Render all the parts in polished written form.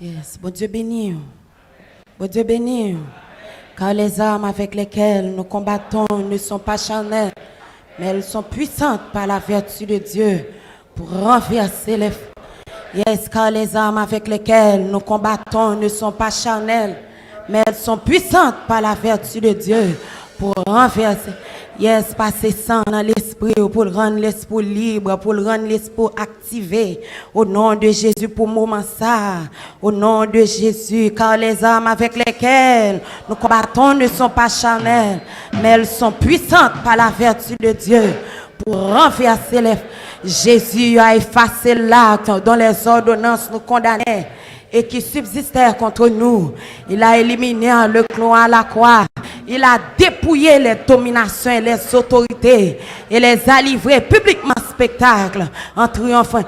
Yes, bon Dieu béni. Bon Dieu béni. Car les armes avec lesquelles nous combattons ne sont pas charnelles, mais elles sont puissantes par la vertu de Dieu pour renverser les... Yes, car les armes avec lesquelles nous combattons ne sont pas charnelles, mais elles sont puissantes par la vertu de Dieu pour renverser. Yes, passer sang dans l'esprit pour rendre l'esprit libre, pour rendre l'esprit activé. Au nom de Jésus pour moment ça. Au nom de Jésus, car les armes avec lesquelles nous combattons ne sont pas charnelles, mais elles sont puissantes par la vertu de Dieu pour renverser les... Jésus a effacé l'acte dont les ordonnances nous condamnaient et qui subsistait contre nous. Il a éliminé le clon à la croix. Il a dépouillé les dominations et les autorités et les a livrés publiquement en spectacle en triomphant.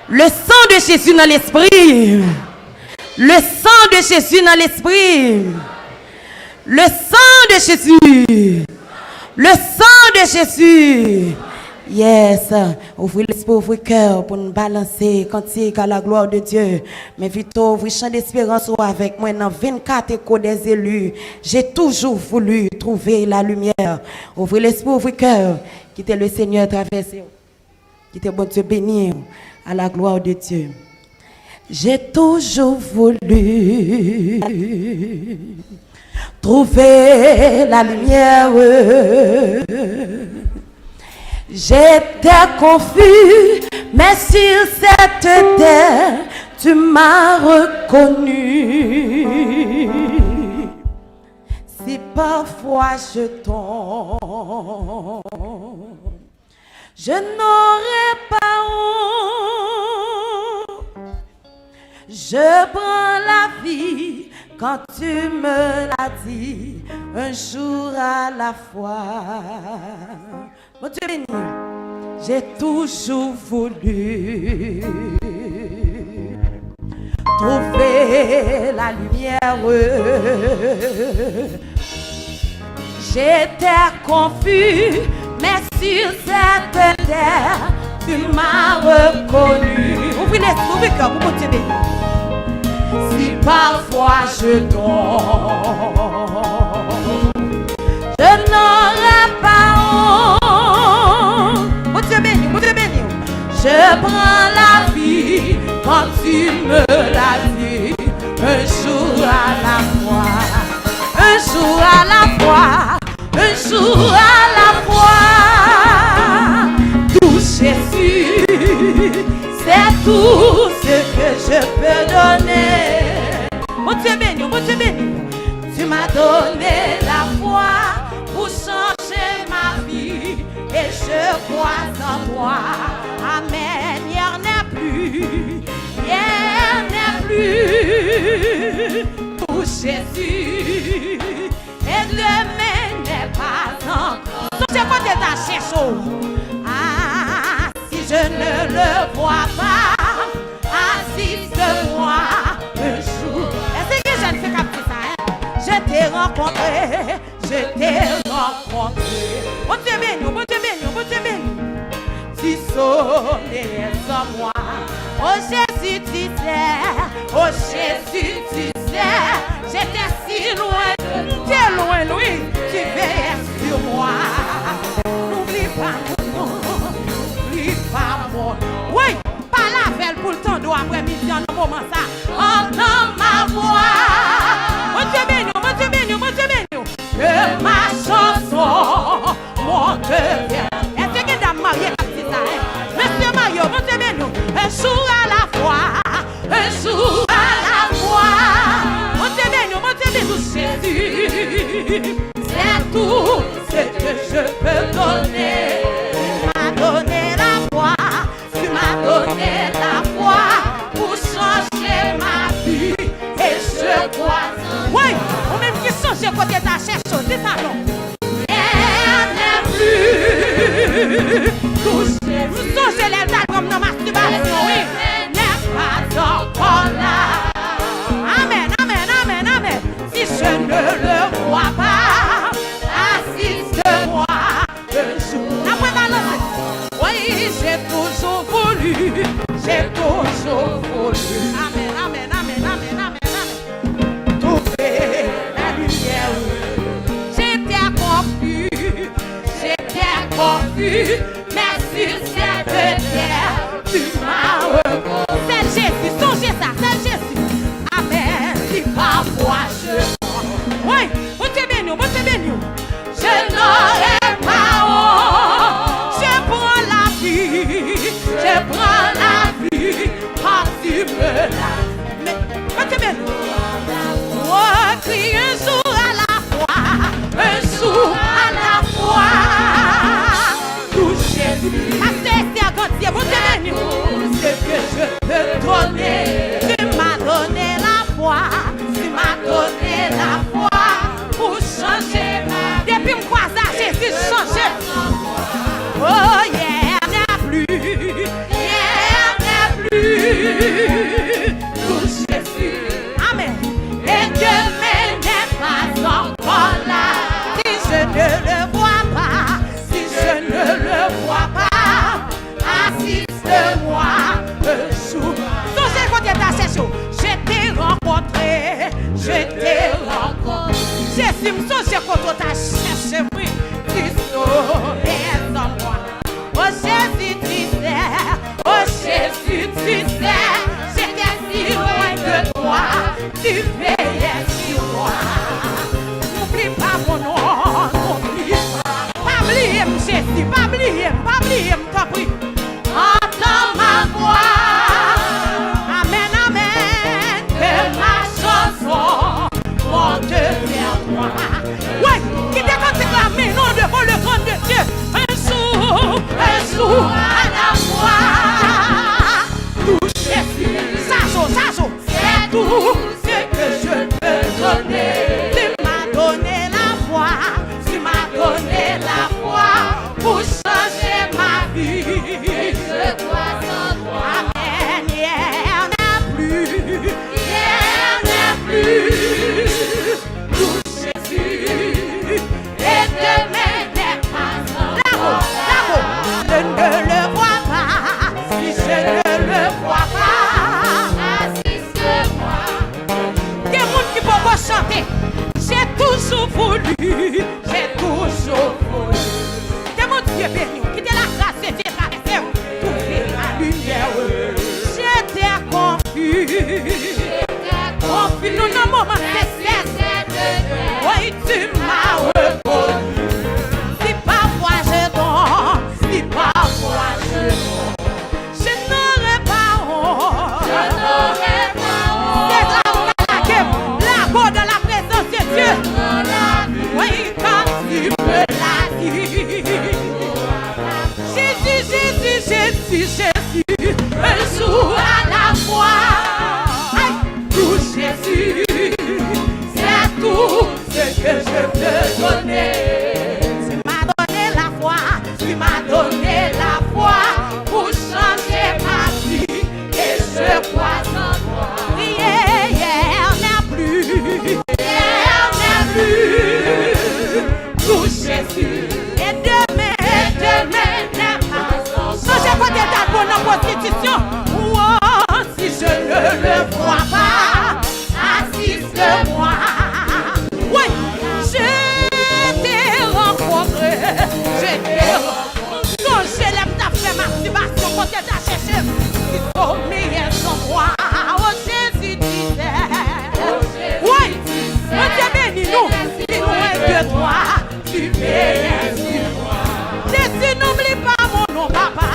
Le sang de Jésus dans l'esprit. Le sang de Jésus dans l'esprit. Le sang de Jésus. Le sang de Jésus. Yes, ouvrez l'esprit, ouvrez le cœur pour nous balancer cantique à la gloire de Dieu. Mais vite, ouvrez chant d'espérance avec moi dans 24 échos des élus. J'ai toujours voulu trouver la lumière. Ouvrez l'esprit, ouvrez le cœur. Quittez le Seigneur traverser. Quittez bon Dieu béni à la gloire de Dieu. J'ai toujours voulu trouver la lumière. J'étais confus, mais sur cette terre, tu m'as reconnu. Si parfois je tombe, je n'aurai pas honte. Je prends la vie quand tu me l'as dit, un jour à la fois. Mon Dieu béni, j'ai toujours voulu trouver la lumière. J'étais confus, mais sur cette terre, tu m'as reconnu. Ouvrez l'esprit, ouvrez le cœur, mon Dieu béni. Si parfois je tombe, je n'aurai pas honte. Mon Dieu béni, mon Dieu béni. Je prends la vie quand tu me l'as dit. Un jour à la fois, un jour à la fois, un jour à la fois. Tout Jésus, c'est tout ce que je peux donner. Mon Dieu béni, tu m'as donné la foi pour changer ma vie et je crois en toi. Amen, hier n'est plus pour Jésus et demain n'est pas encore. Je peux détacher chaud. Ah, si je ne le vois pas, assiste-moi un jour. Est-ce que je ne fais qu'à ça, hein? Je t'ai rencontré. Mon Dieu béni, mon Dieu béni, mon Dieu béni. Tu sonnais en moi. Oh Jésus, tu sais. Oh Jésus, tu sais. J'étais si loin de nous. Tu es loin, Louis. Tu veilles sur moi. N'oublie pas mon nom. N'oublie pas mon nom. Oui, pas la veille pour le temps d'eau après-midi en un moment ça. Entends ma voix. Mon Dieu béni, mon Dieu béni, mon Dieu béni. Que ma chanson monte vers. Est-ce que dame mariée comme ça, hein? Monsieur Mario, mon Dieu béni. Un jour à la fois, un jour à la fois. Mon Dieu béni, Jésus. C'est tout ce que je peux donner. Tu m'as donné la foi, tu m'as donné la foi pour changer ma vie. Et je crois. Oui, on même qui change côté ta cherche, c'est ça non? Elle n'est plus touchée. Vous changez les dates comme dans ma masturbation, oui. N'est pas encore là. Amen, amen, amen, amen. Si je ne le vois pas, assiste-moi un jour. Après balancer. Oui, j'ai toujours voulu. J'ai toujours voulu. Amen, amen, amen, amen, amen. Oh, crie un jour à la fois, un jour à la fois. Tout Jésus, mon Dieu, tout ce que je peux donner. Tu m'as donné la foi, tu m'as donné la foi pour changer ma vie. Depuis me croire ça, Jésus change. Oh, yeah, n'a plus, yeah, n'a plus. Tout Jésus, amen. Et demain n'est pas encore là. Si je ne le vois pas, si je ne le vois pas, assiste-moi un jour. Songez quand tu es à chaud, je t'ai rencontré, je t'ai rencontré. Jésus me songe quand tu t'as cherché, oui, tu saurais sans moi. Oh Jésus, tu sais, oh Jésus, tu sais, j'étais si loin de toi, tu veillais sur moi. N'oublie pas mon nom, n'oublie pas. Pas oublier, Jésus, pas oublier, t'en prie. Entends ma voix, amen, amen, que ma chanson monte vers toi. Ouais, qui décante la main, non devant le trône de Dieu. Un jour à la fois. Tout Jésus, Sacho, c'est tout ce que je peux donner. Tu m'as donné la foi, tu m'as donné la foi pour changer ma vie. Je dois sans toi. Amen, hier n'a plus, hier n'a plus. Tout Jésus, et demain n'est pas encore. Je ne le vois pas, si je ne le vois pas, assiste-moi. Des gens qui peuvent chanter, j'ai toujours voulu, j'ai toujours voulu. Des gens Dieu béni, qui te la grâce et Dieu traversé, trouver la lumière. J'étais confus, nous n'avons moment cessé. Oui, tu m'as reconnu. Si parfois je donne, si parfois je n'aurais pas honte. C'est là où la go dans la présence de Dieu. Oui, quand tu me l'as dit. Jésus, un jour à la fois. Tout Jésus, c'est tout ce que je peux donner. Tu m'as donné la foi, tu m'as donné la foi pour changer ma vie. Et je crois en toi. Hier n'a plus, tout Jésus. Et demain n'a pas. Changez pas d'état pour nos constitutions. Oh, si je ne le vois pas, assiste-moi. Oui, je t'ai rencontré, quand je l'aime, t'as fait masturbation, quand tu t'as cherché, tu sommeillais sans moi. Oh Jésus, tu sais. Oui, mon Dieu bénis nous, si loin de toi, tu veilles sur moi. Jésus, n'oublie pas mon nom, papa.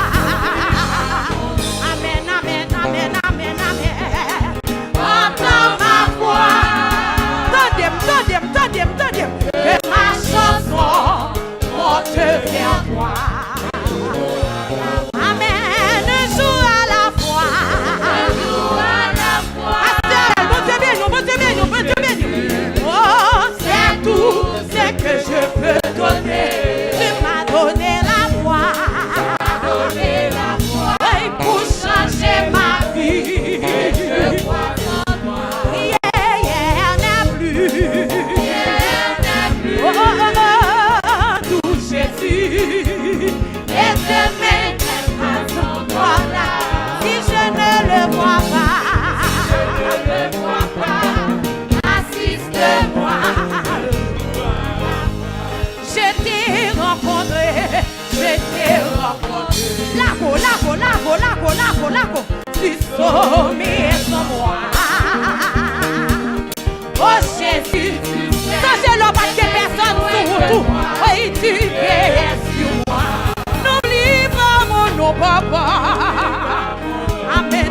Amen, amen, amen, amen, amen. Entends ma voix. Tendez, que ma chanson monte vers toi. Amen, un jour à la fois. Mon Dieu béni. Oh, c'est tout ce que je peux donner. Tu m'as donné la foi. Oui, pour changer ma vie. Je crois en toi. Yeah, n'a plus. Tout Jésus. Et demain n'est pas encore là. Si je ne le vois pas, assiste-moi. Je t'ai rencontré. Lago. Tu sommeilles sans moi. Oh Jésus, sans l'homme pas que personne sur tout. Oui, tu veilles sur moi. N'oublie pas mon nom, papa. Amen.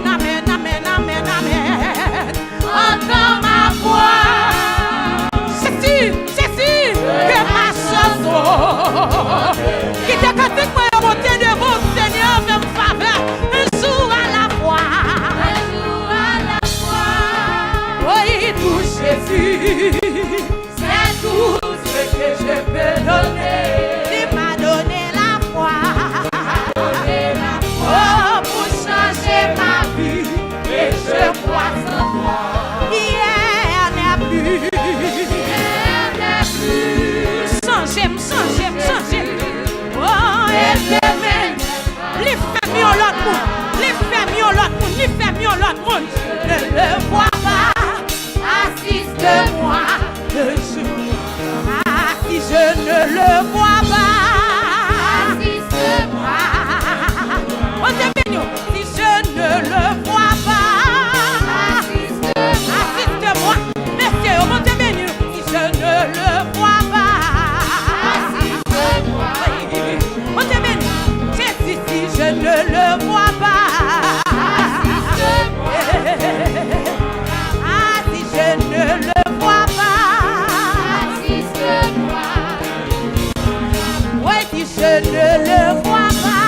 le vois pas, assiste-moi. On te bénit, si je ne le vois pas, assiste-moi. Merci, on te bénit, si je ne le vois pas, assiste-moi. On te bénit, Jésus, si je ne le vois pas, assiste-moi. Ah, si je ne le vois pas, assiste-moi. Ouais, si je ne le vois pas,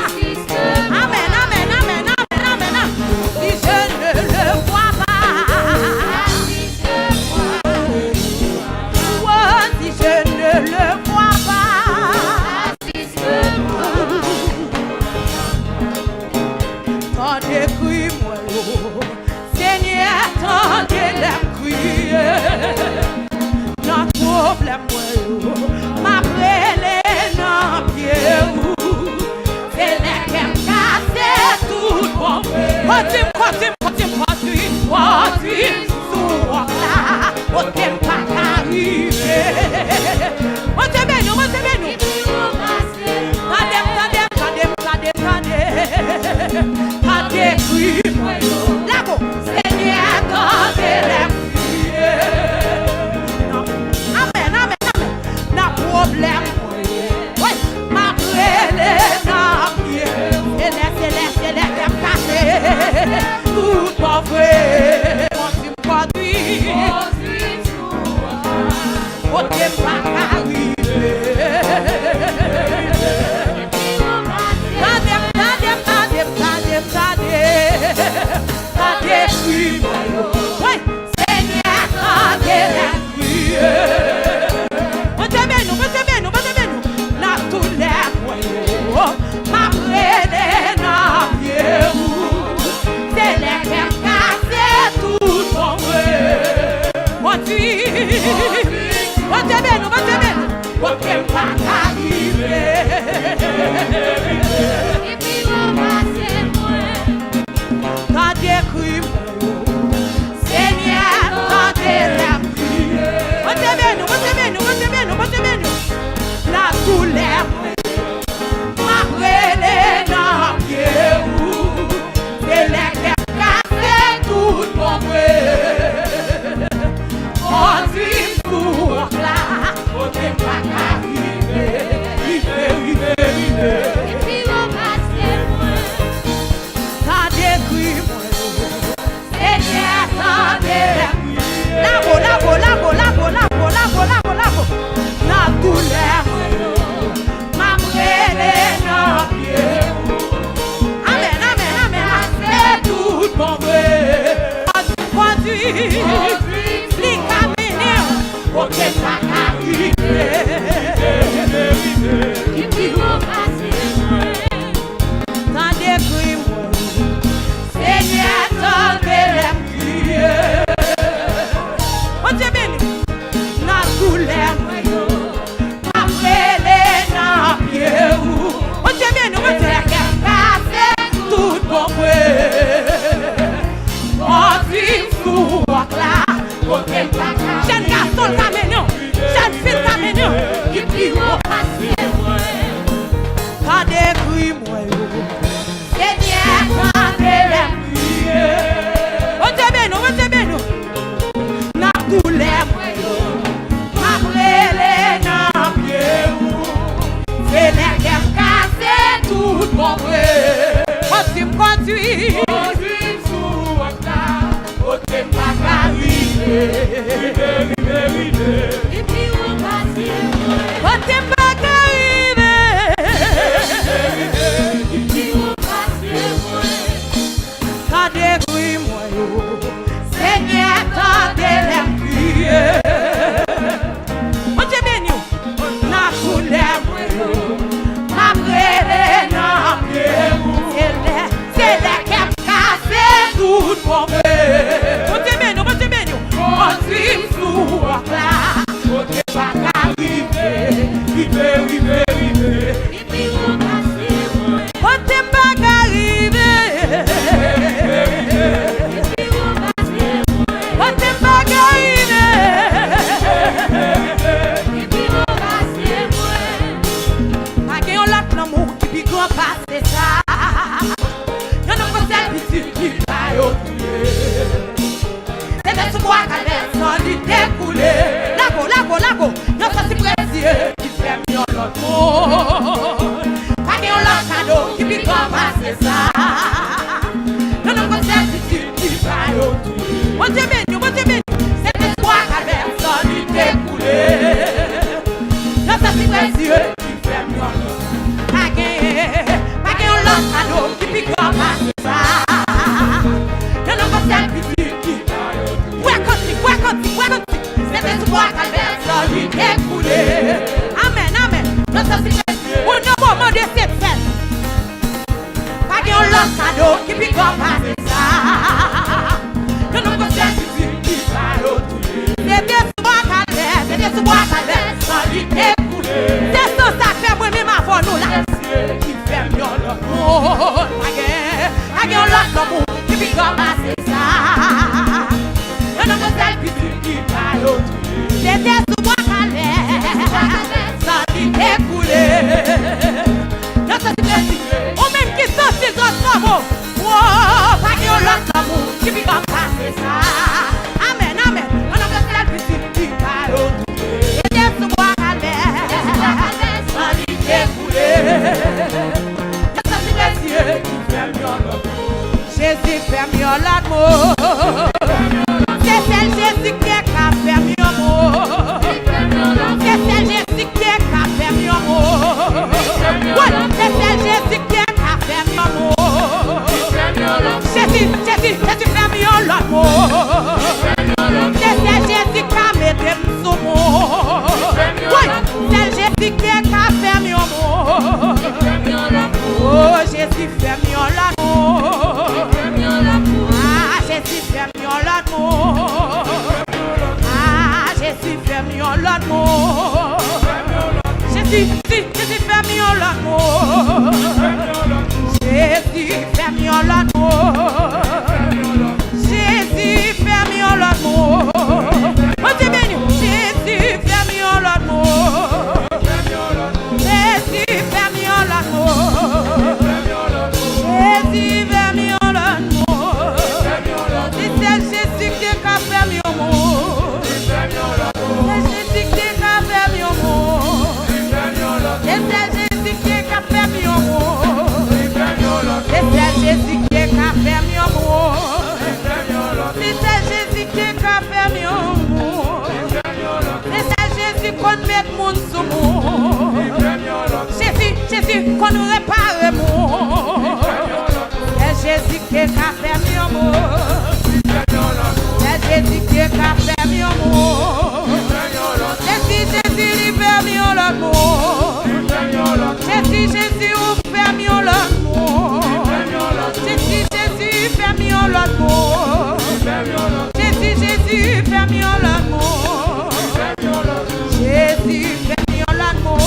assiste-moi. Amen, amen, amen, amen, amen, amen. Si je ne le vois pas, assiste-moi. Ouais, si je ne le vois pas, assiste-moi. Tendez crie-moi, Seigneur, tendez la crier. Notre problème, ma prélé dans pied. C'est les qui cassent tout bon. Continue, sur là. On t'aime pas arriver. On te bénit, on te bénit. Tendez, crie-moi, là-bas, Seigneur, tendez la crier. Amen, amen, amen. Na problème, oui, ma prélé dans pied. C'est les qui cassent tout bon vrai. Continue, on t'aime pas arriver. Tendez, crie-moi, oui, Seigneur, tendez la crier. On te bénit, na tous les moyens, ma prélé dans pied. C'est les qui cassent tout bon vrai. On te bénit, on t'aime pas arriver. Tendez, crie-moi, Seigneur, tendez la prière. On te bénit, la douleur, ma prélé dans pied. C'est les qui cassent tout mon vrai. On dit pour là, on t'aime pas arriver. Et puis on passe les mois. Tendez, crie-moi, Seigneur, tendez la prière. Là-bas. La douleur, ma prélé dans pied. Amen, c'est tout bon vrai. Conduit, les camélions, on t'aime pas arriver. Et puis on passe les mois. Tendez, crie-moi, Seigneur, tendez la prière. On te bénit, na douleur, ma prélé dans pied. On te bénit, on te casse tout bon vrai. On dit pour là, on t'aime pas. Jeune garçon, le camélion, jeune fille, le camélion, qui prie au passé. Tendez, crie-moi, Seigneur, tendez la prière. On te bénit, na douleur, ma prélé dans pied. C'est les qui cassent tout mon vrai. Conduit, sur là, on t'aime pas arriver. Et puis on passe les mois. On t'aime pas arriver. Et puis on passe les mois. Tendez, crie-moi, Seigneur, tendez la prière. On te bénit, na douleur, ma prélé dans pied. C'est les qui cassent tout mon vrai. On te bénit, on dit sur là, on t'aime pas arriver. Et puis on passe les mois. On t'aime pas arriver. On t'aime pas arriver. Et puis on passe Mon Dieu béni, mon Dieu béni. C'est l'espoir calvaire, ça lui découlé. Dans sa si précieux, qui fait mieux. Pas gagné, l'autre cadeau qui pique comme ça. Dans le conseil qui c'est l'espoir calvaire, ça lui découlé. Amen, amen. Dans sa si précieux, on a moment de cette fête. Pas gagné, l'autre cadeau qui pique comme ça. Dans le conseil qui va l'autre. C'est l'espoir calvaire, ça lui découlé. C'est ça fait moi-même avant nous là. Qui fait mieux l'amour. Pas gagné, l'autre l'amour qui pique comme ça. Dans le conseil qui va l'autre. C'est l'espoir calvaire, ça lui découlé. Dans ce précieux, on même qui sentit notre amour. Pas gagné, l'autre l'amour qui pique comme ça. Amen, amen. On a besoin de qui va l'autre. C'est l'espoir calvaire, ça lui découlé. Dans ce précieux, qui fait mieux l'amour. Jésus fait mieux l'amour. C'est celle Jésus qui a fait mieux l'amour. C'est celle Jésus qui a fait mieux l'amour. C'est celle Jésus qui a fait mieux l'amour. Jésus fait mieux l'amour. C'est celle Jésus qui a mis des sous-mots. C'est Jésus qui a fait mieux l'amour. Oh, Jésus fait mieux l'amour. Ah, Jésus fait mieux l'amour. Ah, Jésus fait mieux l'amour. Jésus fait mieux l'amour. Jésus fait mieux l'amour. Jésus fait mieux l'amour. Oh, Dieu béni. Jésus fait mieux l'amour. Jésus fait mieux l'amour. Jésus fait mieux l'amour. C'est Jésus qui a fait mieux l'amour. C'est Jésus qui a fait mieux l'amour. C'est Jésus qui a fait mieux l'amour. C'est Jésus qui a fait mieux l'amour. C'est Jésus qui a fait mieux l'amour. C'est Jésus qu'on met mon sous moi. Jésus qu'on répare moi. C'est Jésus qui a fait mieux l'amour. C'est Jésus qui a fait mieux l'amour. Jésus libère mieux l'amour. Jésus fait mieux l'amour. Jésus fait mieux l'amour. Jésus fait mieux l'amour. Jésus fait mieux l'amour.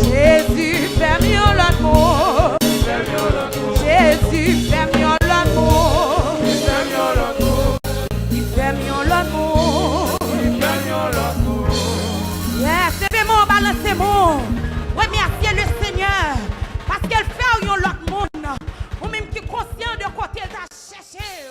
Jésus fait mieux l'amour. Jésus fait mieux l'amour. Il fait mieux l'amour. C'est bon, balancez-moi. Remerciez le Seigneur. Parce qu'elle fait un autre monde. Ou même qui est conscient de côté de chercher.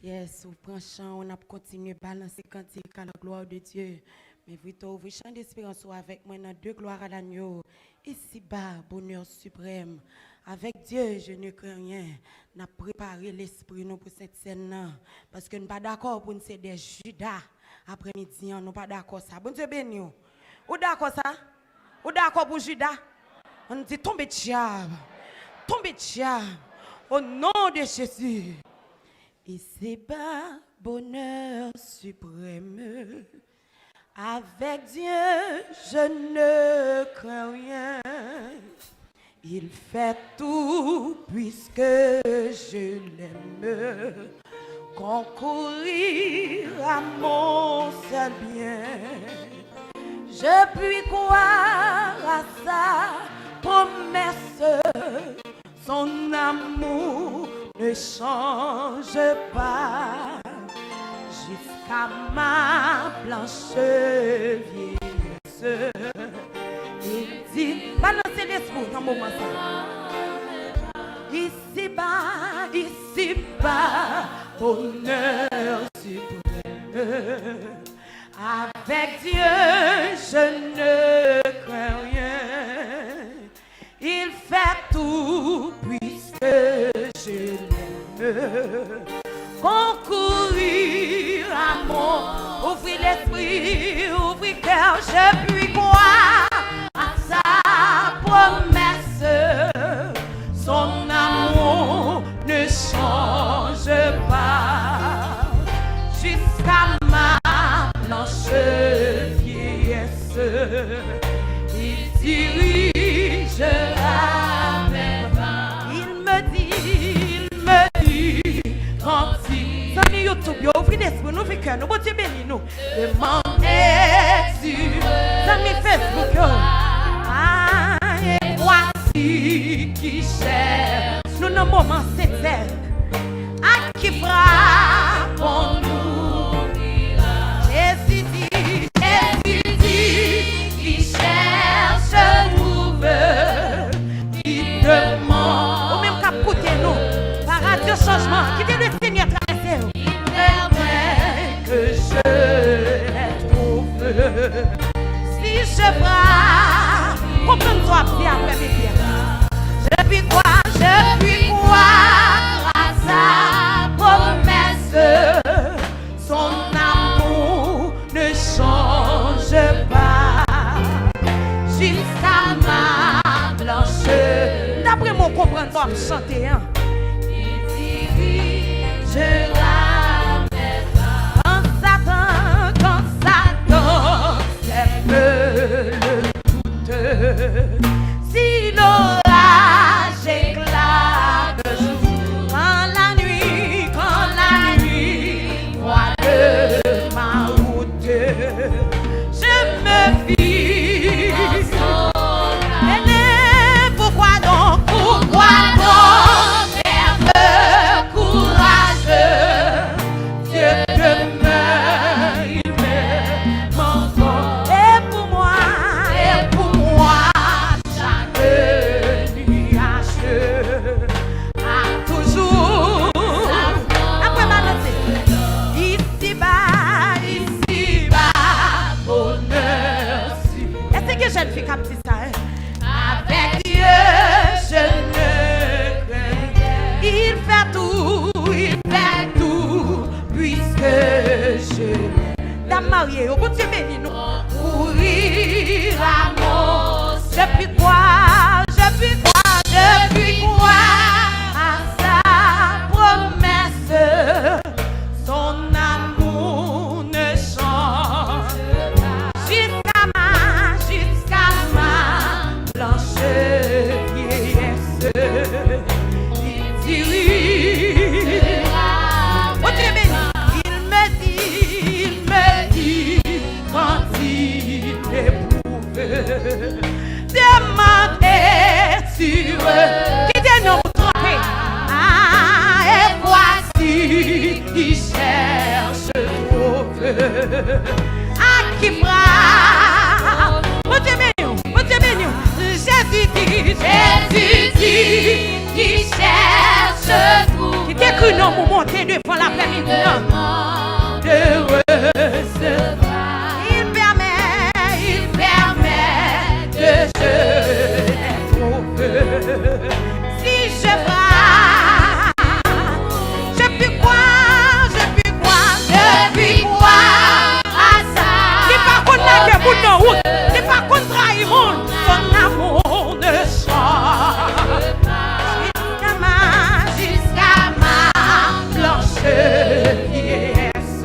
Yes, au prochain, on a continué à balancer cantique à la gloire de Dieu. Mais vous chantez d'espérance avec moi dans deux gloires à l'agneau. Ici-bas, bonheur suprême. Avec Dieu, je ne crains rien. On a préparé l'esprit nous pour cette scène-là. Parce que nous ne sommes pas d'accord pour nous c'est des Judas. Après-midi, nous ne sommes pas d'accord ça. Bon Dieu béni. Ou d'accord ça? Ou d'accord pour Judas? On dit tombez diable. Tombez diable. Au nom de Jésus. Ici-bas, bonheur suprême. Avec Dieu, je ne crains rien. Il fait tout puisque je l'aime. Concourir à mon seul bien. Je puis croire à sa promesse. Son amour ne change pas. Jusqu'à ma blanche vieillesse. Il dit, balancez l'esprit dans mon moment. Ici-bas, bonheur suprême. Avec Dieu, je ne crains rien. Il fait tout puisque je l'aime. concourir à mon, ouvrir l'esprit, ouvrir cœur, je puis croire à sa promesse. Son amour ne change pas jusqu'à ma blanche vieillesse. Il dirigera mes pas. Il me dit, quand il s'en YouTube, ouvrez l'esprit, nous ouvrez cœur, nous, bon Dieu bénis nous. Demandez-tu, dans mes Facebook, et voici qui cherche, nous nos moments sincères, à qui frappe en nous. Jésus dit, qui cherche, trouve, qui demande, ou même qu'à côté nous, par radio changement, qui dit le Seigneur traverser, il permet que je les trouve. Si je frappe, comprends-toi bien après mes pieds. Je puis croire à sa promesse. Son amour ne change pas jusqu'à ma blanche. D'après mon comprendre, me chanter. Hein? Il dirigera mes pas. Quand Satan sème le doute. Si l'orage éclate, quand la nuit voile ma route, je me fie. Pourquoi donc perdre courage? Dieu demeure, il m'aime encore. Et pour moi, chaque nuage a toujours. Après ma note, ici bas, bonheur. Est-ce que jeune fille comme ça? Avec Dieu, je ne crains. Il fait tout, puisque je l'aime marié. Au bout de Dieu béni nous. Courir l'amour, je puis croire à sa promesse. Son amour ne change jusqu'à ma blanche vieillesse. Il dirige, oh Dieu béni, il me dit, quand il éprouve, demandez-tu, qui dit non vous tromper, et voici qui cherche trouve, à qui frappe, oh Dieu béni, Jésus dit, qui cherche trouve, qui décrit non pour monter devant l'après-midi, de recevoir, il permet de je les trouve. Si je frappe, je puis croire à ça. C'est pas contre la gueule, pour nos routes, c'est pas contre trahir son amour ne change jusqu'à ma blanche vieillesse.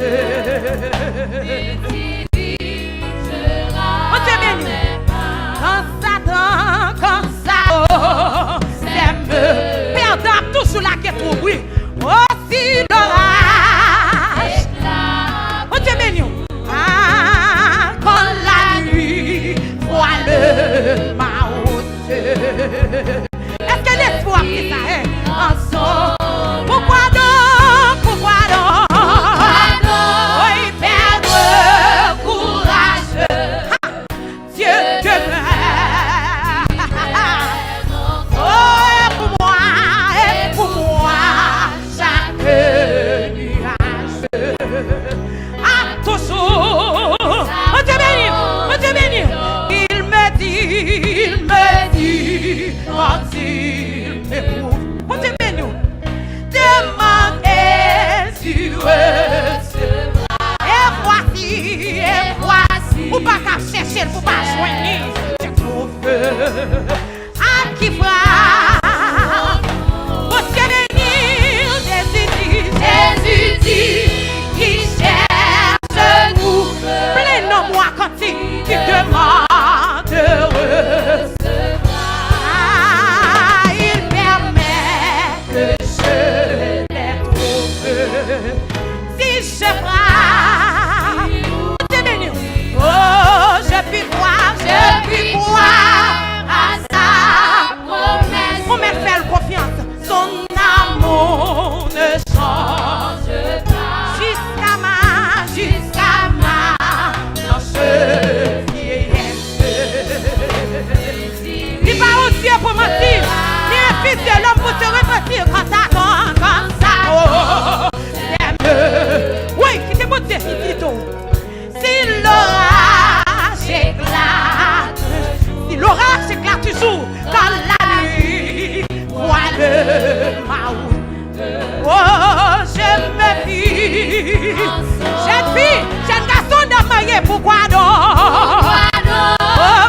pourquoi donc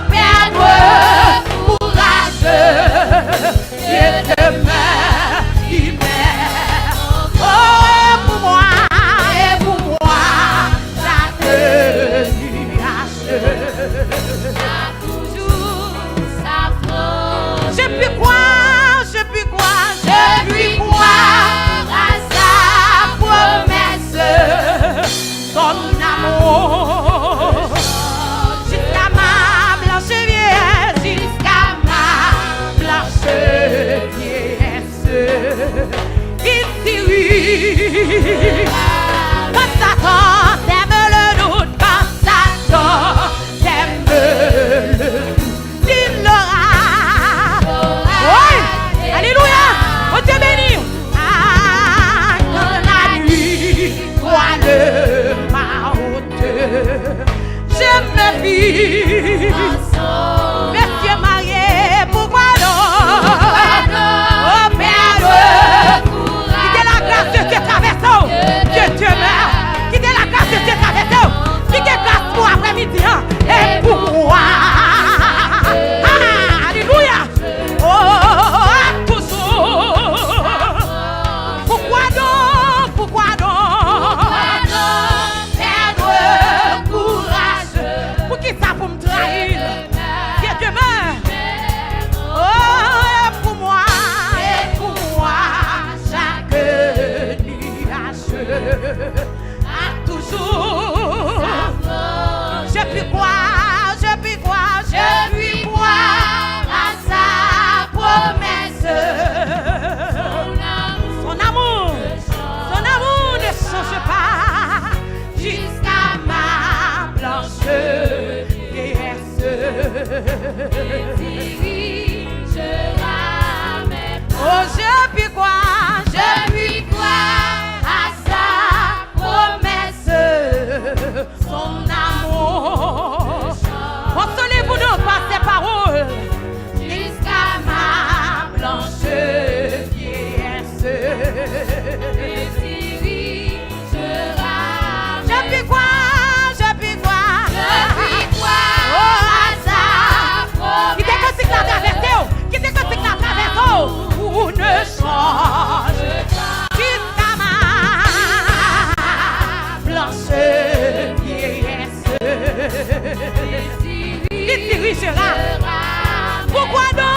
perdre courage et demain il meurt. Oh, pour moi, chaque nuage a toujours sa force. Je puis croire à sa promesse, son amour. Jusqu'à ma blanche vieillesse, il tire. Quand Satan sème le doute, quand Satan sème le doute, il l'aura. Oui, alléluia, oh Dieu béni. Dans la nuit, voile ma route, je me fie. Messieurs mariés, pourquoi non? Oh perdre courage. Quittez la grâce de Dieu traversant. Dieu meurt. Quittez la grâce de Dieu traversant. Quittez grâce pour après-midi. Et pour moi. Alléluia. Oh, toujours. Pourquoi donc perdre courage? Pour qui ça pour me trahir? Dieu meurt. Oh, pour moi, chaque nuage a toujours. Je puis croire à sa promesse. Son amour ne change pas jusqu'à ma blanche vieillesse. Oh, je puis croire à sa promesse, son amour. Consolez-vous donc par ses paroles jusqu'à ma blanche vieillesse. Je puis croire à sa promesse. Qui t'écoute la traversée, ou ne change jusqu'à ma blanche vieillesse. Il dirigera. Pourquoi donc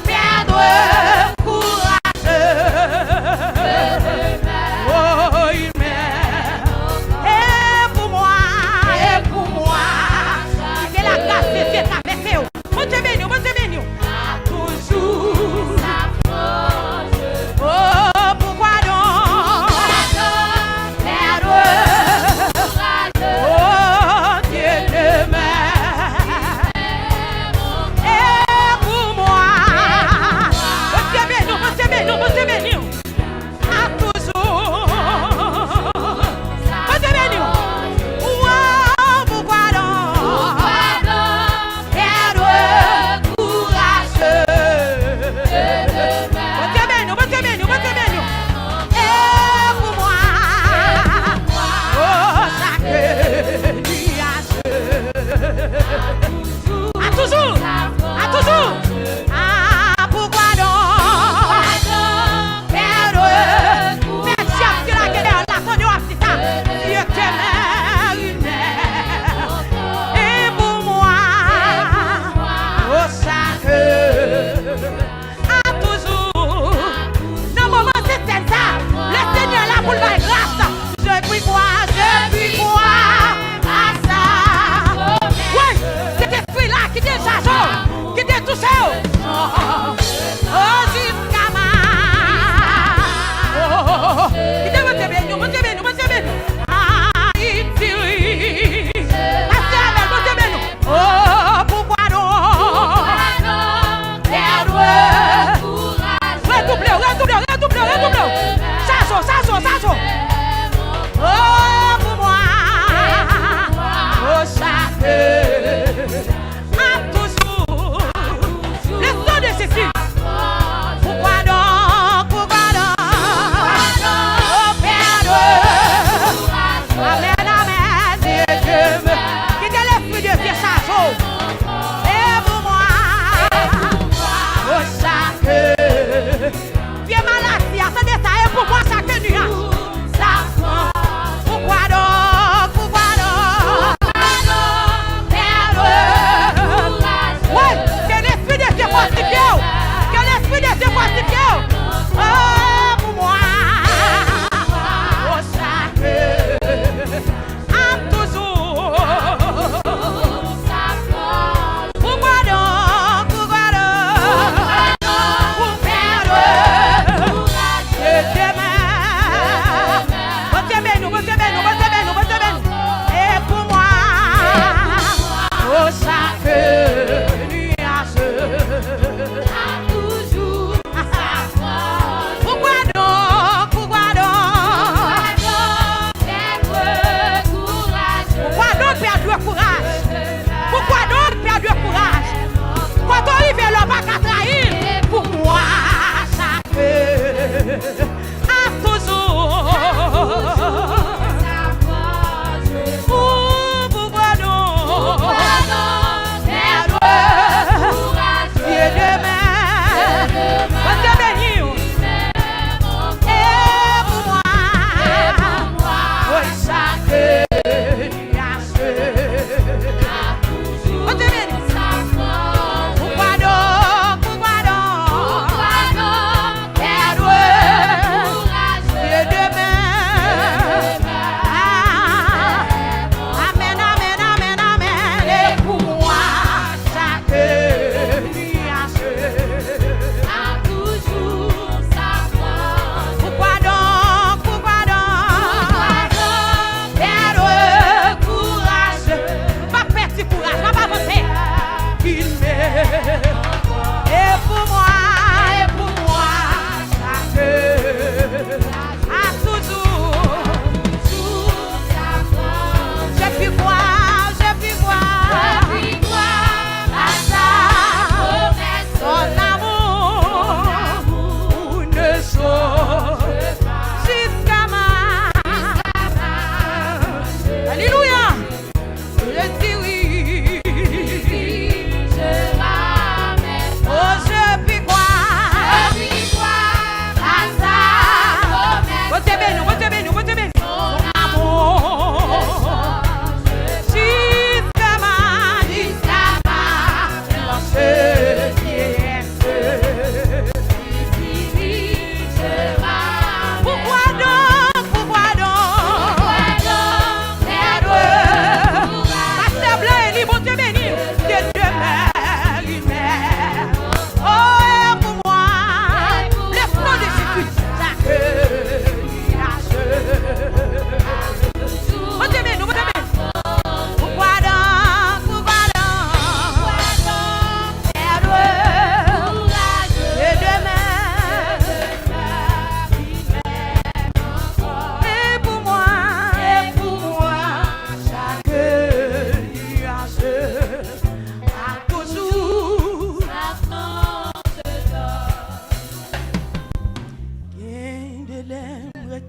perdre courage? Oh, il meurt. Et pour moi, c'est la grâce de Dieu traversée. Mon Dieu béni, a toujours sa force. Oh, pourquoi donc perdre courage? Oh, Dieu demeure. Et pour moi, mon Dieu béni, a toujours. Mon Dieu béni. Oh, pourquoi donc perdre courage? Mon Dieu béni. Et pour moi, oh, chaque nuage a toujours. Ah, pourquoi donc perdre? Merci à Dieu la guerre, la sonne au Africa. Dieu demeure une mère. Et pour moi, oh, chaque a toujours. Non, maman, c'est ça. Le Seigneur là pour le grâce. Je puis croire à ça. Oui, cet esprit-là qui décharge, qui détouche. Oh, jusqu'à ma. Oh, il te monte bien. Ah, il tire. Oh, pourquoi donc perdre courage? Redouble. Charge. Oh, pour moi, oh, chaque a toujours le sang de Jésus. Pourquoi donc oh, perdre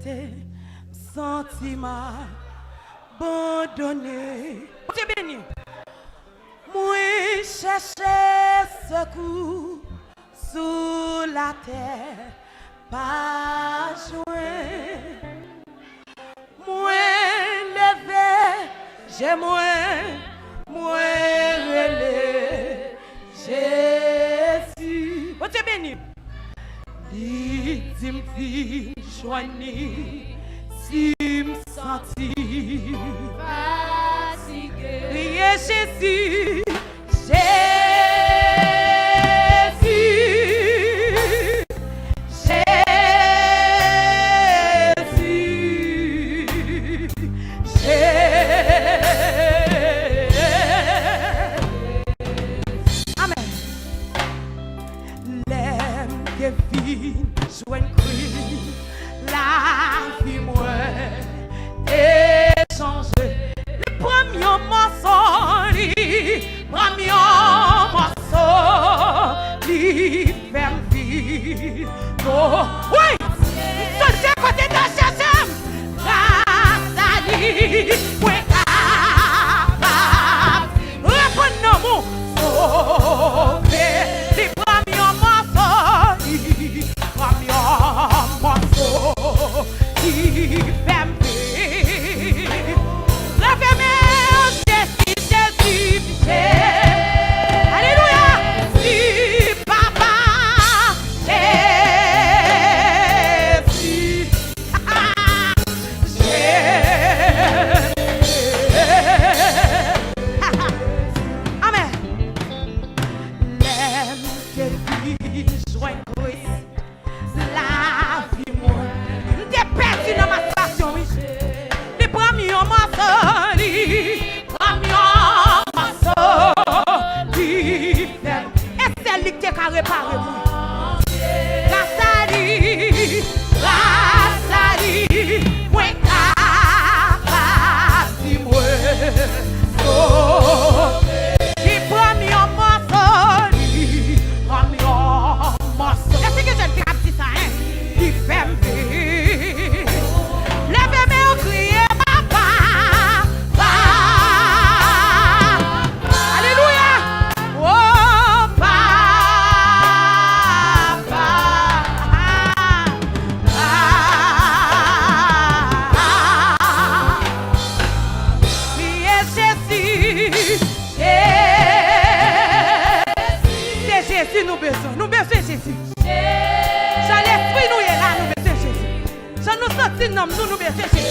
côté, sentiment abandonné. Dieu béni. Moi chercher secours sous la terre, pas jouer. Moi levé, j'ai moi relé, Jésus. Oh Dieu béni. Dit me joigni, si me senti fatigué. Priez Jésus, oui, seul c'est côté de Jésus, grâce à lui, oui, reprenons-nous, sauver, les premiers morceaux, qui fait vivre, levez-moi, Jésus, alléluia, si papa, nous baissons Jésus. Jean l'esprit nous est là, nous baissons Jésus. Jean nous sentis nous baissons Jésus.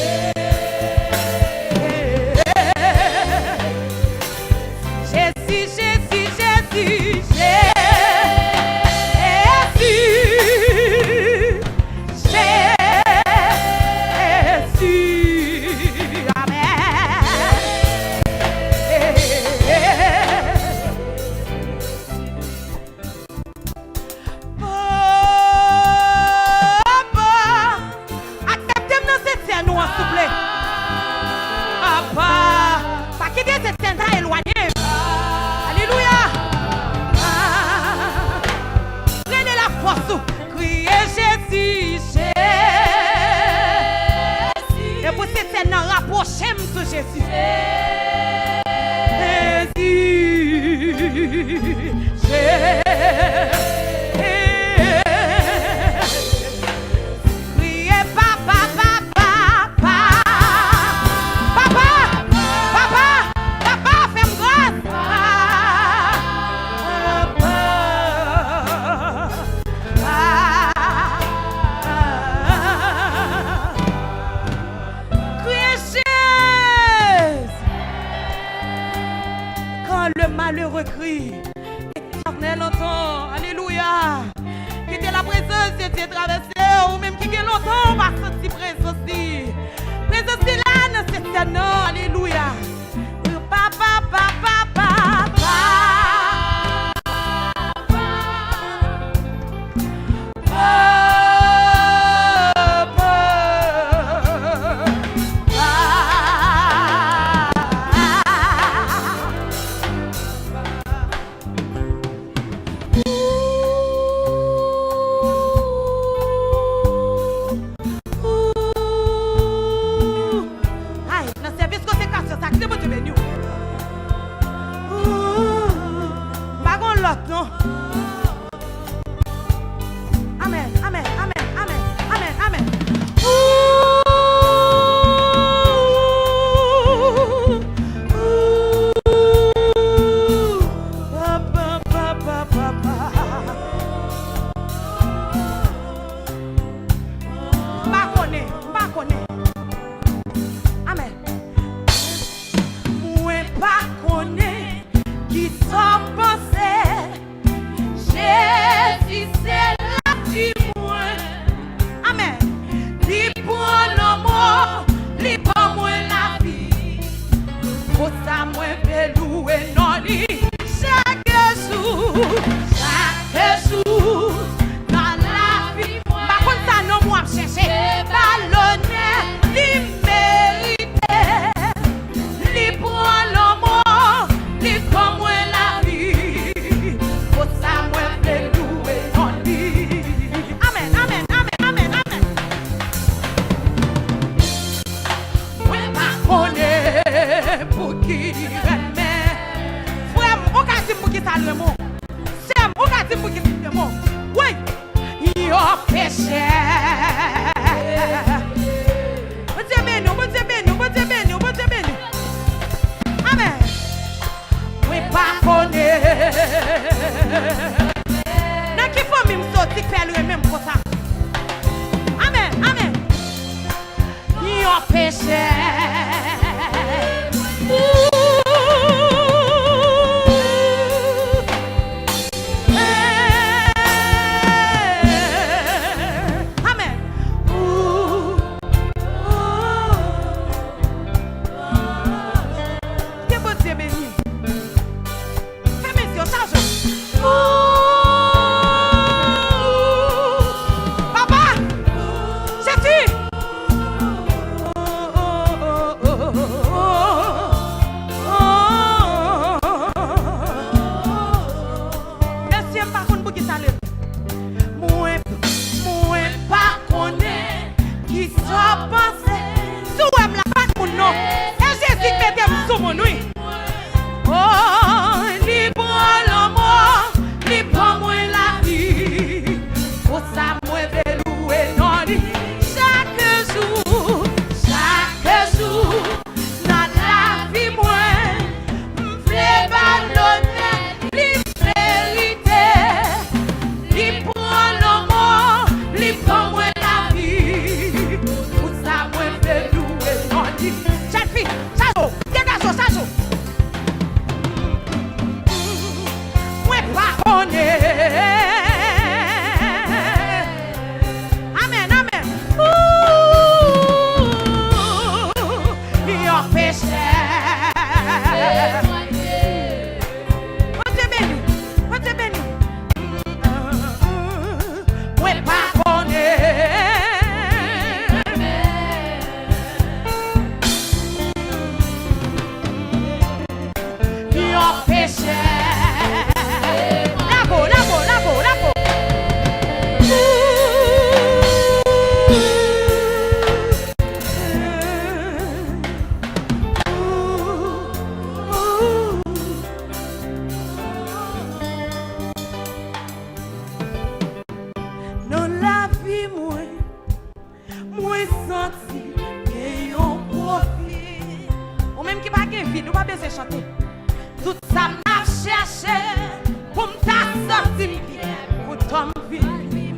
péché. Bon Dieu béni, bon Dieu béni, bon Dieu béni, bon Dieu béni. Amen. Oui, pas connaître. Dans qui famille me sorti faire le même pour ça. Amen, amen. Yon péché. Amen. Que bon Dieu béni. Fais mes yeux, ça joue. Papa, Jésus. Merci, par contre, pour qui ça l'est. Moi, pas connaître qui soit pensé. Si vous avez la patte, mon nom. Et Jésus mettez sur mon nom. Oh, libre l'amour, libre moi la vie. Pour ça, moi, vais louer non. Chaque jour, dans la vie, moi, m'fais ballonner, libre vérité. Libre l'amour, libre moi la vie. Pour ça, moi, vais louer non. Jeune fille, ça joue, dégage, ça joue. Moi, pas connaître. Amen, amen. Yon péché. Bon Dieu béni, bon Dieu béni. Moi, pas connaître. Yon péché. Labo, labo, labo, labo. Dans la vie, moi senti que yon profit. Ou même qui pas de vie, nous pas besoin de chanter. Tout ça m'a cherché pour m'ta sorti bien. Pour ton vie.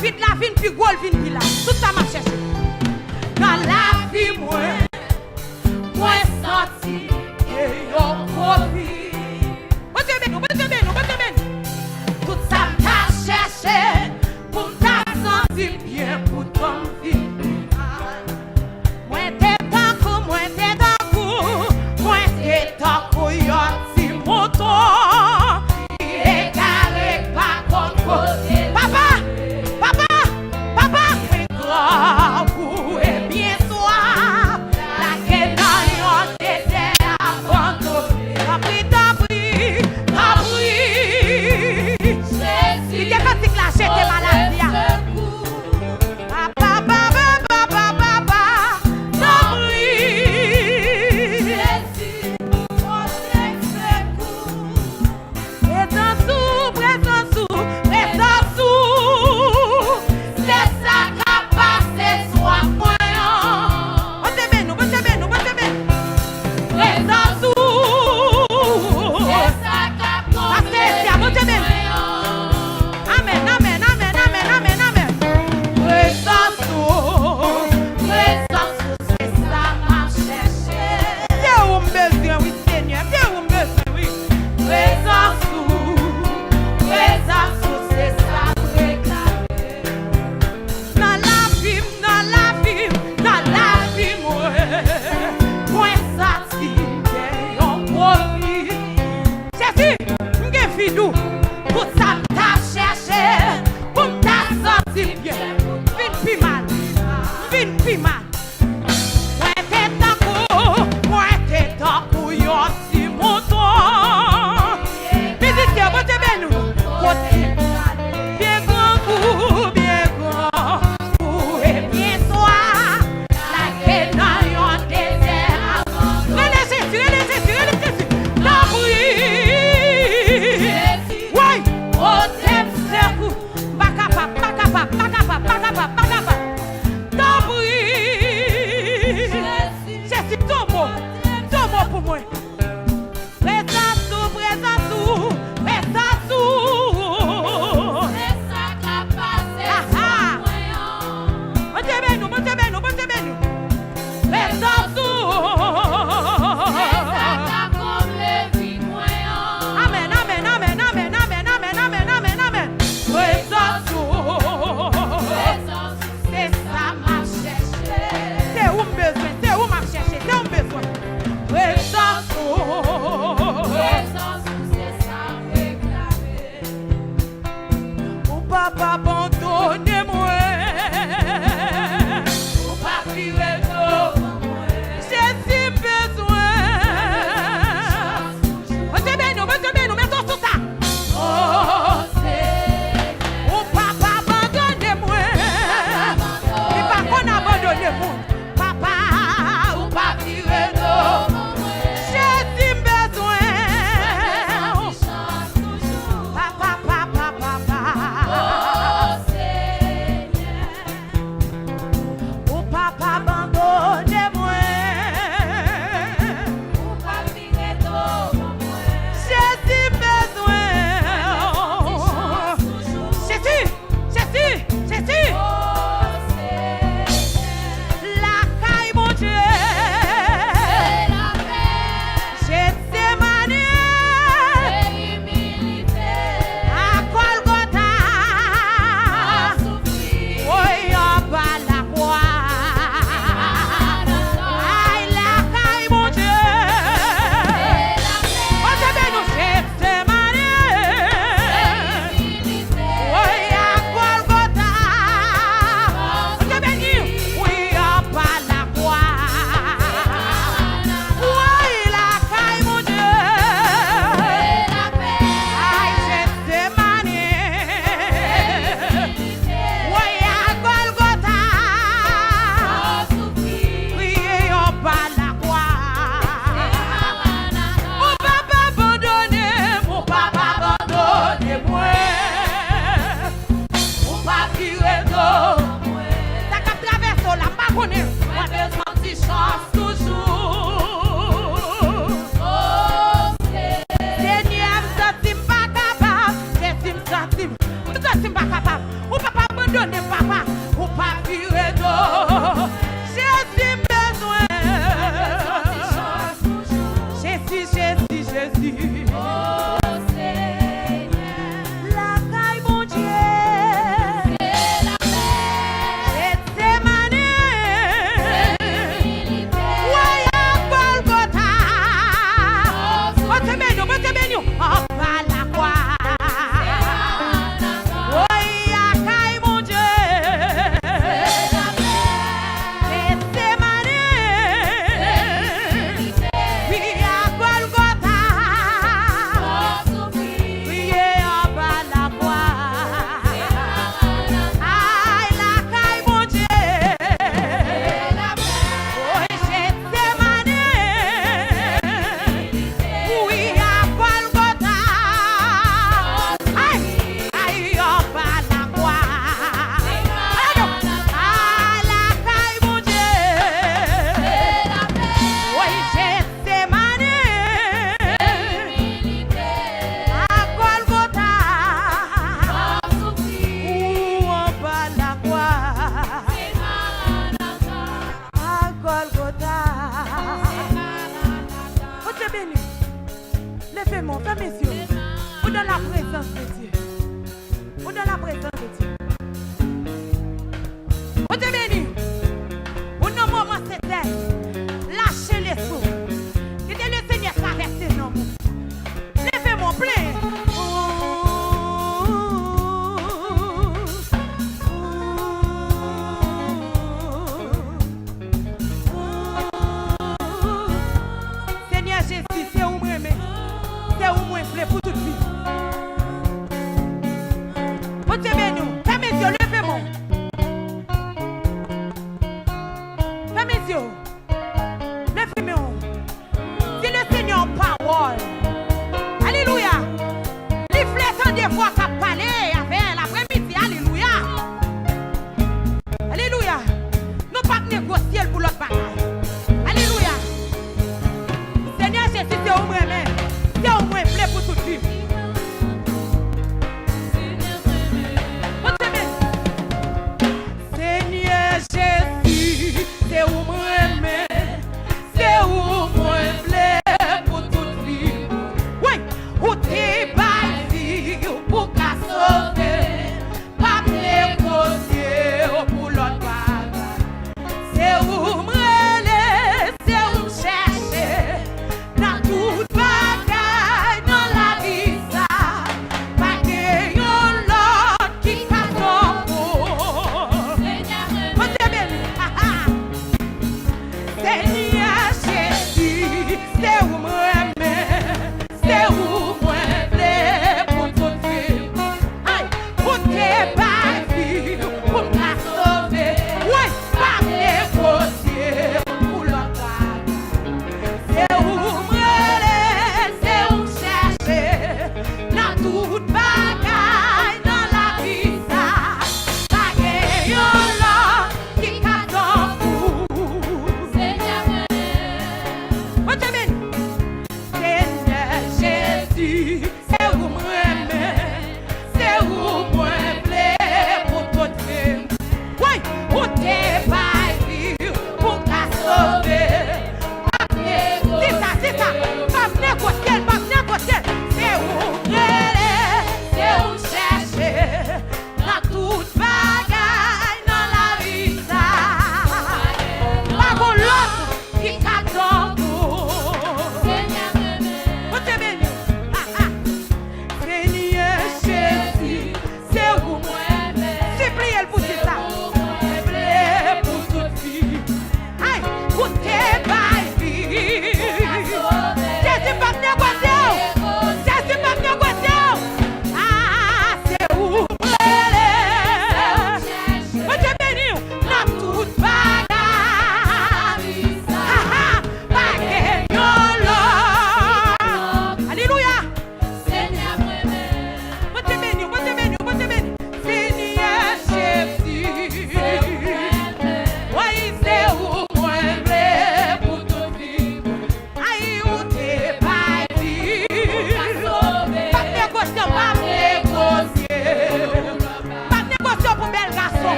Vite la vie, puis gros vie, puis là. Tout ça m'a cherché. Dans la vie, moi senti que yon profit. Bon Dieu béni, bon Dieu béni, bon Dieu béni. Tout ça m'a cherché pour m'ta sorti bien. Pour ton vie. Moi t'es tant coup, moi t'es tant coup, moi t'es tant coup.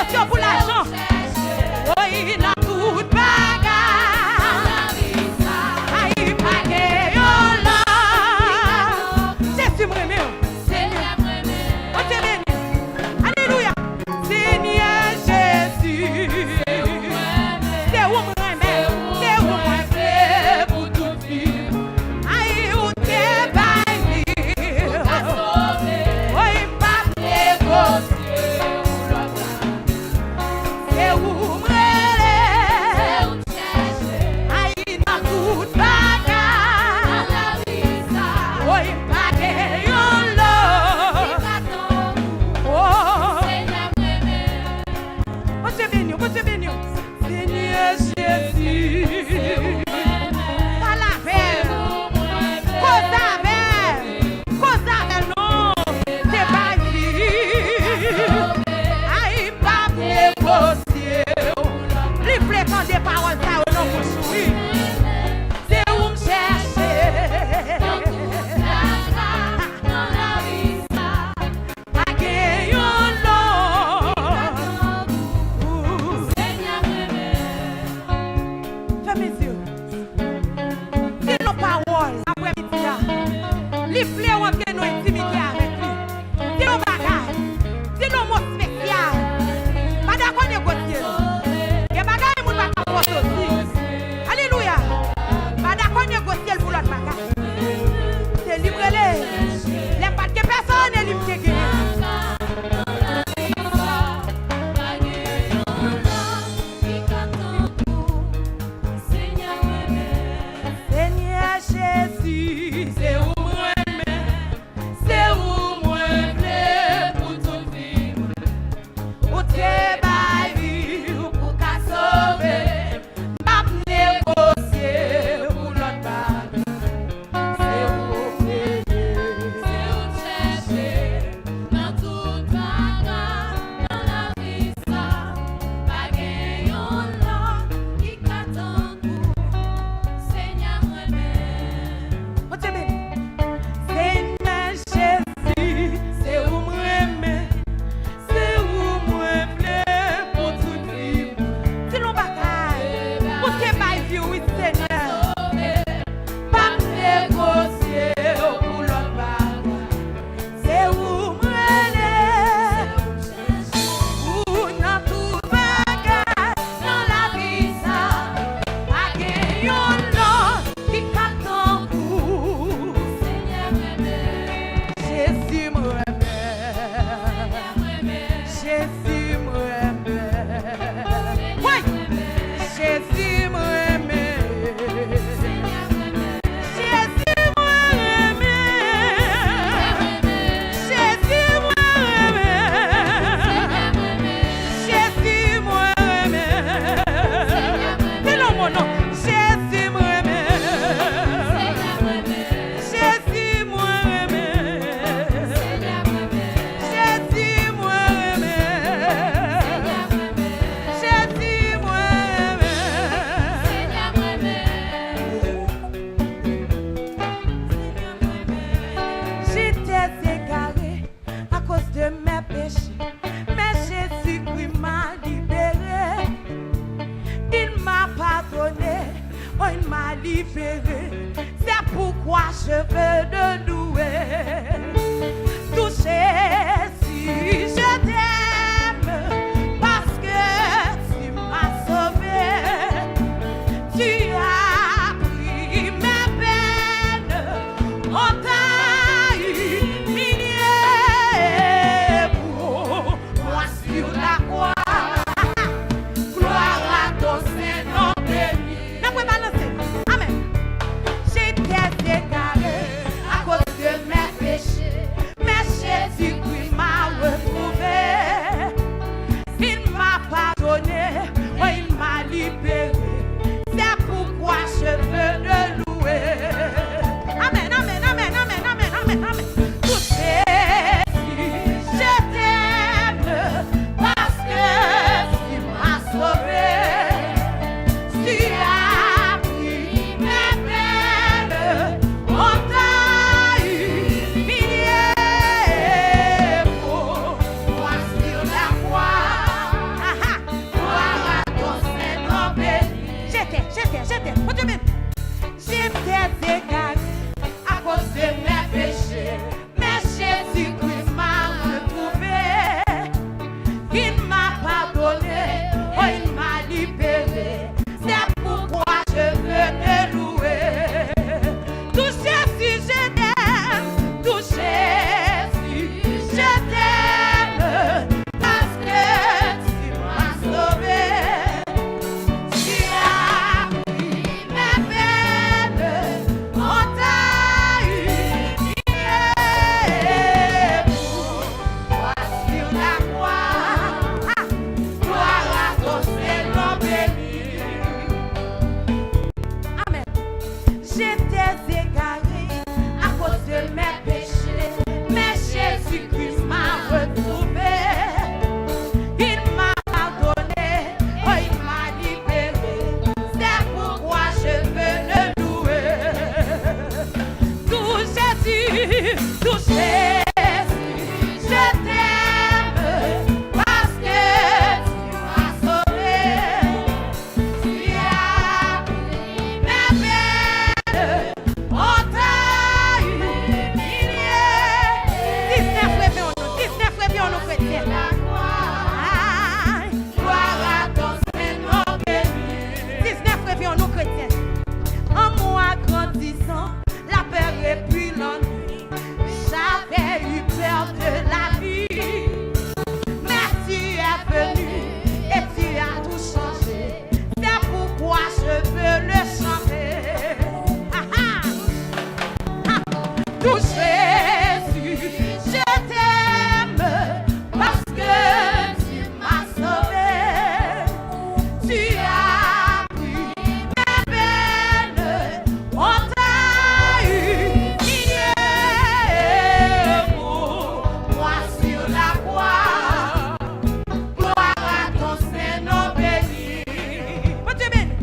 négocier pour l'argent. Oui, dans toute bagarre. Aïe, baguette, là. Jésus me remet. On te bénit. Alléluia. Seigneur Jésus. C'est où me remet. C'est où me remet pour tout vivre. Aïe, où t'es baillé. Oui, pas négocier. C'est où me remet. Aïe, dans toute bagarre. Oui, baguette, là. Oh, Dieu béni, Seigneur Jésus. Pas la veille, cause avec, non, t'es pas dit. Aïe, pas négocier. Réfléchissons des paroles, ça, non, pour sourire. C'est où me chercher. Fermez les yeux. C'est nos paroles après-midi. Les fleurs entre nos intimités avec lui. C'est nos bagages. C'est nos mots spéciaux. Pas d'accord négocier. Il y a des bagages qui ne sont pas aussi. Alléluia. Pas d'accord négocier pour l'autre bagage. C'est libre-les. Les pas de personne est libre. Seigneur Jésus, c'est où moi c'est où moi pour tout vivre. Où t'es baillé pour qu'à sauver, m'a négocier pour l'autre bague. C'est où chercher dans toute bagarre, dans la vie ça, baguette là qui t'attend pour Seigneur moi Seigneur Jésus, c'est où moi c'est où moi pour tout vivre. C'est nos bagages, pour que ma vie, oui Seigneur, pas négocier pour l'autre bagarre. C'est où moi ou dans toute bagarre, dans la vie ça, baguette là qui t'attend pour Jésus me remet. Jésus me remet. Oui, Jésus me remet. Jésus me remet. Jésus me remet. Jésus me remet. C'est le mon nom. Jésus me remet. Jésus me remet. Jésus me remet. Jésus me remet. J'étais égaré à cause de mes péchés, mais Jésus-Christ m'a libéré. Il m'a pardonné, oh, il m'a libéré. C'est pourquoi je veux le louer. Toucher si je t'aime, parce que tu m'as sauvé. Tu as pris mes peines, on t'a humilié pour moi sur la croix. Gloire à ton Saint-Nom béni. N'a pas balancé. Amen. J'étais égaré à cause de mes péchés, mais Jésus-Christ m'a retrouvé. Il m'a pardonné, oh, il m'a libéré. C'est pourquoi je veux le louer. Amen, amen, amen, amen, amen, amen, amen. Touché si je t'aime, parce que Il m'a pardonné, oh il m'a libéré. C'est pourquoi je veux te louer. Tout Jésus, je t'aime. Tout Jésus, je t'aime. Parce que tu m'as sauvé. Tu as pris mes peines. On t'a humilié. Toi sur la croix. Gloire à ton Seigneur béni. Amen. J'étais égaré à cause de mes péchés, mais Jésus-Christ m'a retrouvé. Il m'a pardonné, oh il m'a libéré. C'est pourquoi je veux le louer. Tout Jésus, tout Jésus, je t'aime parce que tu m'as sauvé. Tu as pris mes peines, on t'a humilié. 19 réveillons nous chrétiens. Gloire à ton Seigneur béni. 19 réveillons nous chrétiens. En moi grandissant, la peur et puis l'ennui. J'avais eu peur de la vie. Mais tu es venu et tu as tout changé. C'est pourquoi je veux le chanter. Ah, ah. Tout Jésus, je t'aime parce que tu m'as sauvé. Tu as pris mes peines, on t'a humilié. Pour moi sur la croix, gloire à ton Seigneur béni. Bon Dieu béni.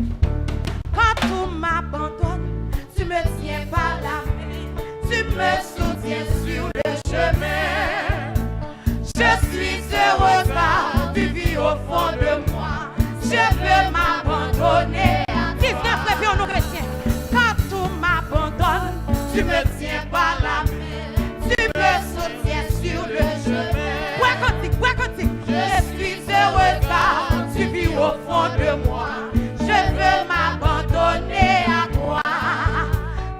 Quand tout m'abandonne, tu me tiens par la main, tu me soutiens sur le chemin. Je suis heureux car tu vis au fond de moi. Je veux m'abandonner. 19 réveillons nos chrétiens. Quand tout m'abandonne, tu me tiens par la main, tu me soutiens sur le chemin. Ouais, cantique. Je suis heureux car tu vis au fond de moi. Je veux m'abandonner à toi.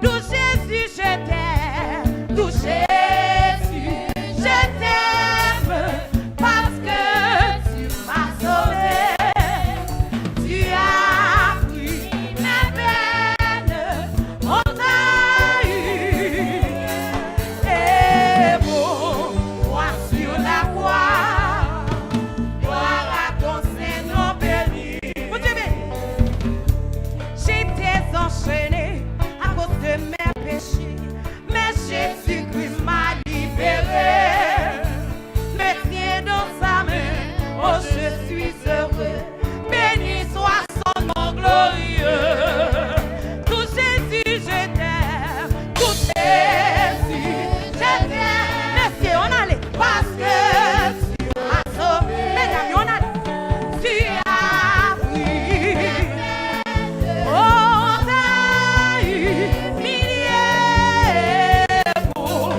Tout Jésus, je t'aime. Tout Jésus, je t'aime. Parce que tu m'as sauvé. Tu as pris mes peines. On t'a eu. Et pour moi sur la croix. Gloire à ton Seigneur béni. Bon Dieu béni. J'étais enchaîné à cause de mes péchés, mais Jésus-Christ m'a libéré. Me tient dans sa main, oh je suis heureux. Béni soit son nom glorieux. Tout Jésus, je t'aime. Tout Jésus, je t'aime. Messieurs, on allait parce que tu m'as sauvé. Mesdames, on allait. Tu as pris. On t'a humilié pour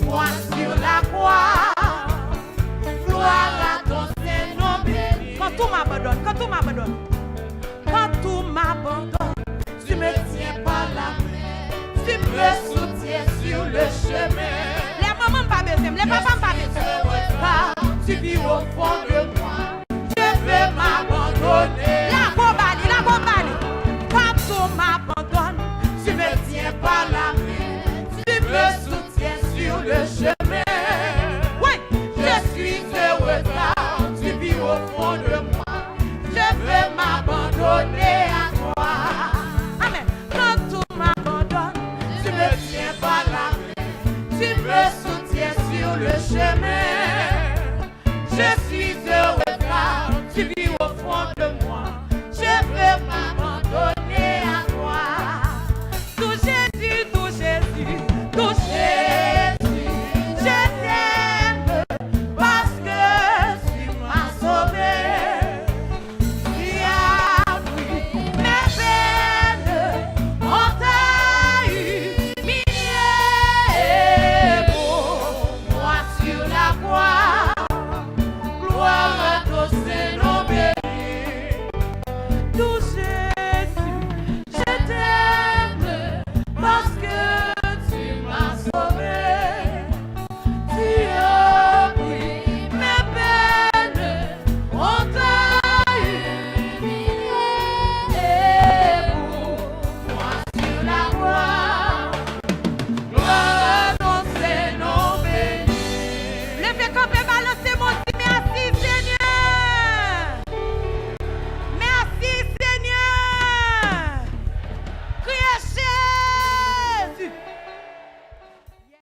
moi sur la croix. Gloire à ton Seigneur béni. Quand tout m'abandonne, tu me tiens par la main, tu me soutiens sur le chemin. Les mamans pas besoin, les papas pas besoin. Tu vis au fond de moi.